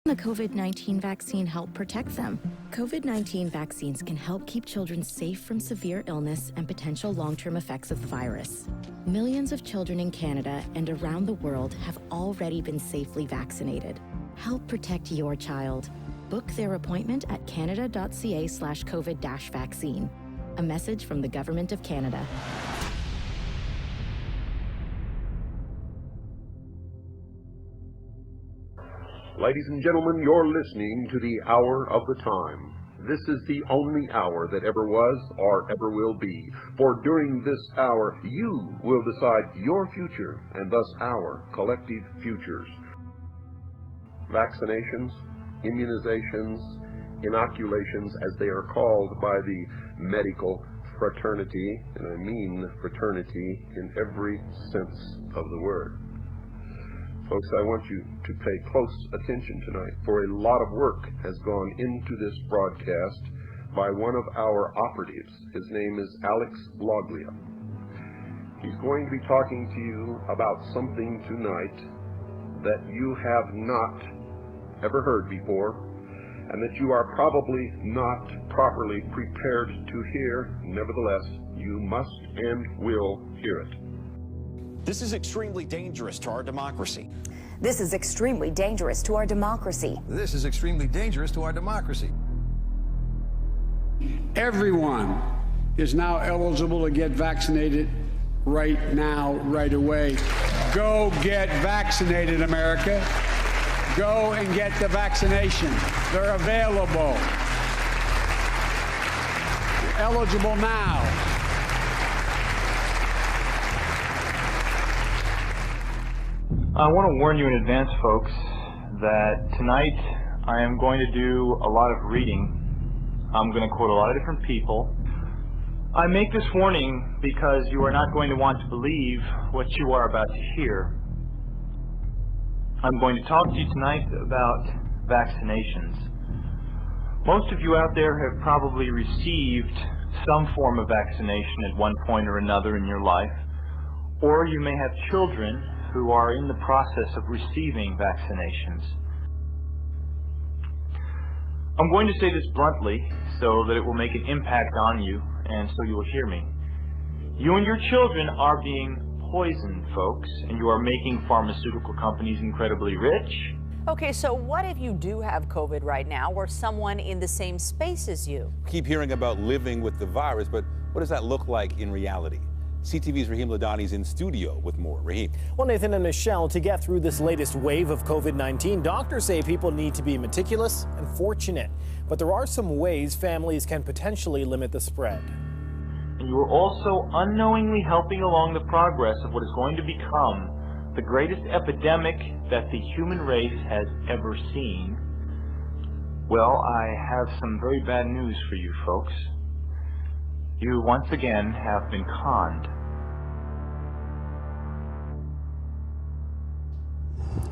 The COVID-19 vaccine help protect them. COVID-19 vaccines can help keep children safe from severe illness and potential long-term effects of the virus. Millions of children in Canada and around the world have already been safely vaccinated. Help protect your child. Book their appointment at canada.ca/COVID-vaccine. A message from the Government of Canada. Ladies and gentlemen, you're listening to the Hour of the Time. This is the only hour that ever was or ever will be. For during this hour, you will decide your future and thus our collective futures. Vaccinations, immunizations, inoculations, as they are called by the medical fraternity, and I mean fraternity in every sense of the word. Folks, I want you to pay close attention tonight, for a lot of work has gone into this broadcast by one of our operatives. His name is Alex Loglia. He's going to be talking to you about something tonight that you have not ever heard before, and that you are probably not properly prepared to hear. Nevertheless, you must and will hear it. This is extremely dangerous to our democracy. This is extremely dangerous to our democracy. This is extremely dangerous to our democracy. Everyone is now eligible to get vaccinated right now, right away. Go get vaccinated, America. Go and get the vaccination. They're available. You're eligible now. I want to warn you in advance, folks, that tonight I am going to do a lot of reading. I'm going to quote a lot of different people. I make this warning because you are not going to want to believe what you are about to hear. I'm going to talk to you tonight about vaccinations. Most of you out there have probably received some form of vaccination at one point or another in your life, or you may have children who are in the process of receiving vaccinations. I'm going to say this bluntly so that it will make an impact on you and so you will hear me. You and your children are being poisoned, folks, and you are making pharmaceutical companies incredibly rich. Okay, so what if you do have COVID right now or someone in the same space as you? Keep hearing about living with the virus, but what does that look like in reality? CTV's Raheem Ladani's in studio with more. Raheem. Well, Nathan and Michelle, to get through this latest wave of COVID-19, doctors say people need to be meticulous and fortunate. But there are some ways families can potentially limit the spread. And you are also unknowingly helping along the progress of what is going to become the greatest epidemic that the human race has ever seen. Well, I have some very bad news for you folks. You once again have been conned.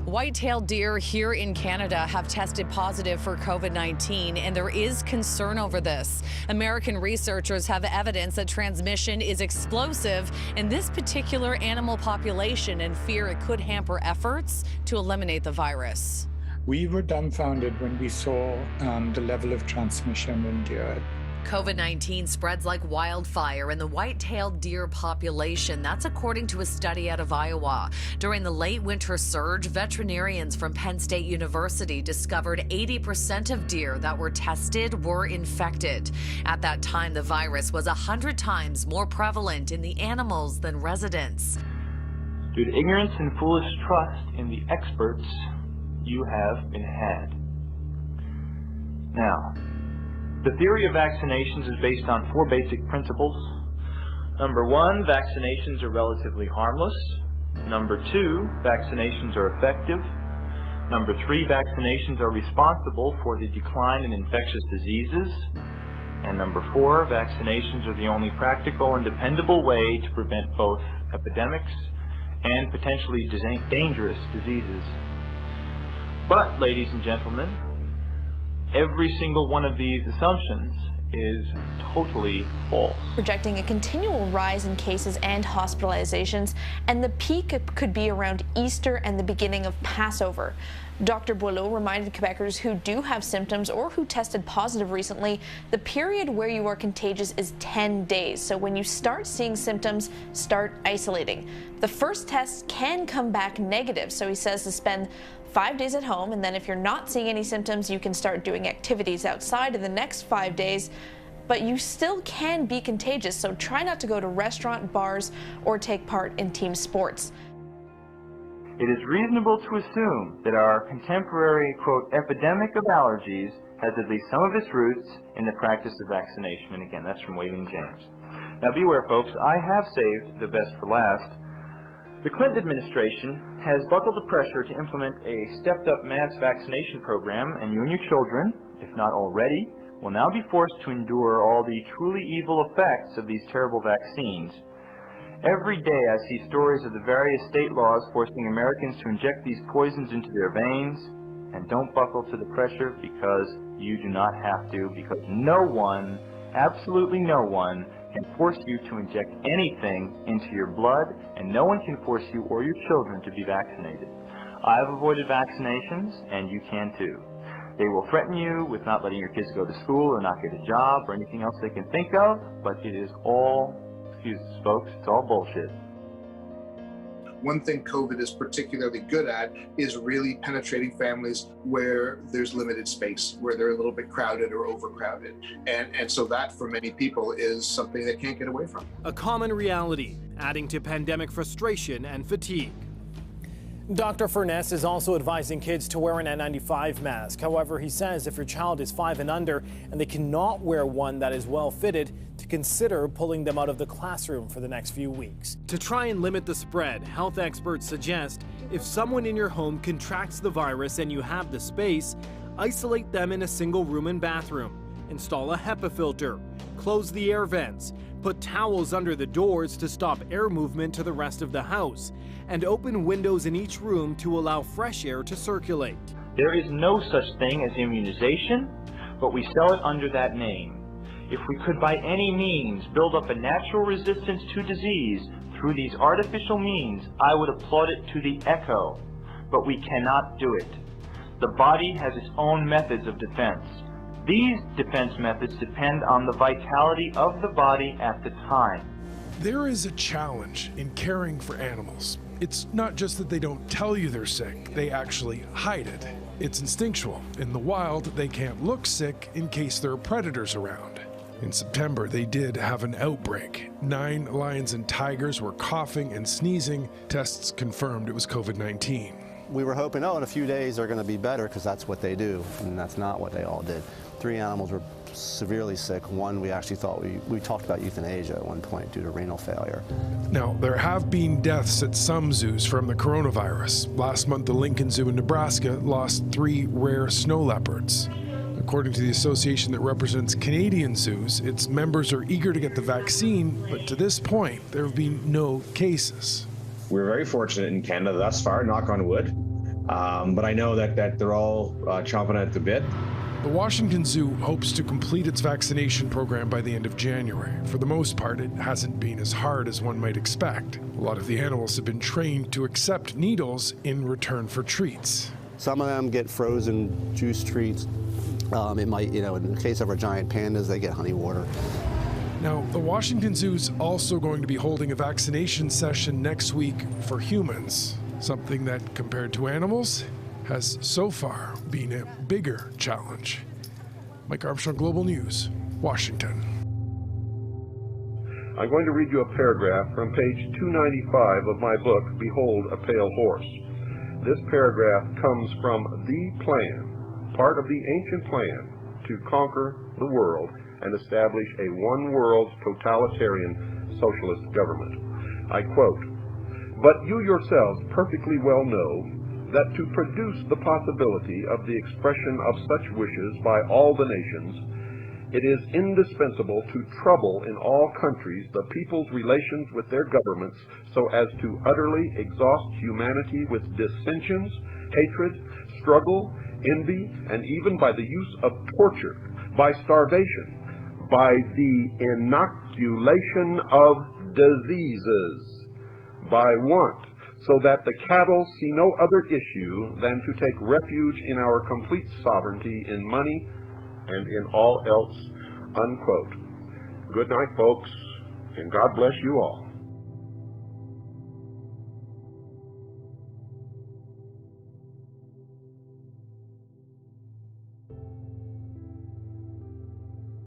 White-tailed deer here in Canada have tested positive for COVID-19, and there is concern over this. American researchers have evidence that transmission is explosive in this particular animal population and fear it could hamper efforts to eliminate the virus. We were dumbfounded when we saw the level of transmission in deer. COVID-19 spreads like wildfire in the white-tailed deer population. That's according to a study out of Iowa. During the late winter surge, veterinarians from Penn State University discovered 80% of deer that were tested were infected. At that time, the virus was 100 times more prevalent in the animals than residents. Due to ignorance and foolish trust in the experts, you have been had. Now, the theory of vaccinations is based on 4 basic principles. Number 1, vaccinations are relatively harmless. Number 2, vaccinations are effective. Number 3, vaccinations are responsible for the decline in infectious diseases. And number 4, vaccinations are the only practical and dependable way to prevent both epidemics and potentially dangerous diseases. But, ladies and gentlemen, every single one of these assumptions is totally false. Projecting a continual rise in cases and hospitalizations, and the peak could be around Easter and the beginning of Passover. Dr. Boileau reminded Quebecers who do have symptoms or who tested positive recently, the period where you are contagious is 10 days. So when you start seeing symptoms, start isolating. The first test can come back negative, so he says to spend 5 days at home, and then if you're not seeing any symptoms, you can start doing activities outside in the next 5 days. But you still can be contagious, so try not to go to restaurant, bars, or take part in team sports. It is reasonable to assume that our contemporary, quote, epidemic of allergies has at least some of its roots in the practice of vaccination. And again, that's from Wayland James. Now beware, folks, I have saved the best for last. The Clinton administration has buckled the pressure to implement a stepped-up mass vaccination program, and you and your children, if not already, will now be forced to endure all the truly evil effects of these terrible vaccines. Every day I see stories of the various state laws forcing Americans to inject these poisons into their veins, and don't buckle to the pressure because you do not have to, because no one, absolutely no one, can force you to inject anything into your blood, and no one can force you or your children to be vaccinated. I've avoided vaccinations, and you can too. They will threaten you with not letting your kids go to school or not get a job or anything else they can think of, but it is all, excuse us folks, it's all bullshit. One thing COVID is particularly good at is really penetrating families where there's limited space, where they're a little bit crowded or overcrowded. And so that, for many people, is something they can't get away from. A common reality, adding to pandemic frustration and fatigue. Dr. Furness is also advising kids to wear an N95 mask. However, he says if your child is 5 and under and they cannot wear one that is well fitted, to consider pulling them out of the classroom for the next few weeks. To try and limit the spread, health experts suggest if someone in your home contracts the virus and you have the space, isolate them in a single room and bathroom. Install a HEPA filter, close the air vents, put towels under the doors to stop air movement to the rest of the house, and open windows in each room to allow fresh air to circulate. There is no such thing as immunization, but we sell it under that name. If we could by any means build up a natural resistance to disease through these artificial means, I would applaud it to the echo, but we cannot do it. The body has its own methods of defense. These defense methods depend on the vitality of the body at the time. There is a challenge in caring for animals. It's not just that they don't tell you they're sick, they actually hide it. It's instinctual. In the wild, they can't look sick in case there are predators around. In September, they did have an outbreak. 9 lions and tigers were coughing and sneezing. Tests confirmed it was COVID-19. We were hoping, in a few days they're going to be better because that's what they do, and that's not what they all did. 3 animals were severely sick. One we actually thought we talked about euthanasia at one point due to renal failure. Now, there have been deaths at some zoos from the coronavirus. Last month, the Lincoln Zoo in Nebraska lost 3 rare snow leopards. According to the association that represents Canadian zoos, its members are eager to get the vaccine, but to this point, there have been no cases. We're very fortunate in Canada thus far, knock on wood, but I know that they're all chomping at the bit. The Washington Zoo hopes to complete its vaccination program by the end of January. For the most part, it hasn't been as hard as one might expect. A lot of the animals have been trained to accept needles in return for treats. Some of them get frozen juice treats. It might, in the case of our giant pandas, they get honey water. Now, the Washington Zoo's also going to be holding a vaccination session next week for humans, something that, compared to animals, has so far been a bigger challenge. Mike Armstrong, Global News, Washington. I'm going to read you a paragraph from page 295 of my book, Behold a Pale Horse. This paragraph comes from the plan, part of the ancient plan, to conquer the world and establish a one-world totalitarian socialist government. I quote, "But you yourselves perfectly well know that to produce the possibility of the expression of such wishes by all the nations, it is indispensable to trouble in all countries the people's relations with their governments so as to utterly exhaust humanity with dissensions, hatred, struggle, envy, and even by the use of torture, by starvation, by the inoculation of diseases, by want, so that the cattle see no other issue than to take refuge in our complete sovereignty in money and in all else, unquote. Good night, folks, and God bless you all.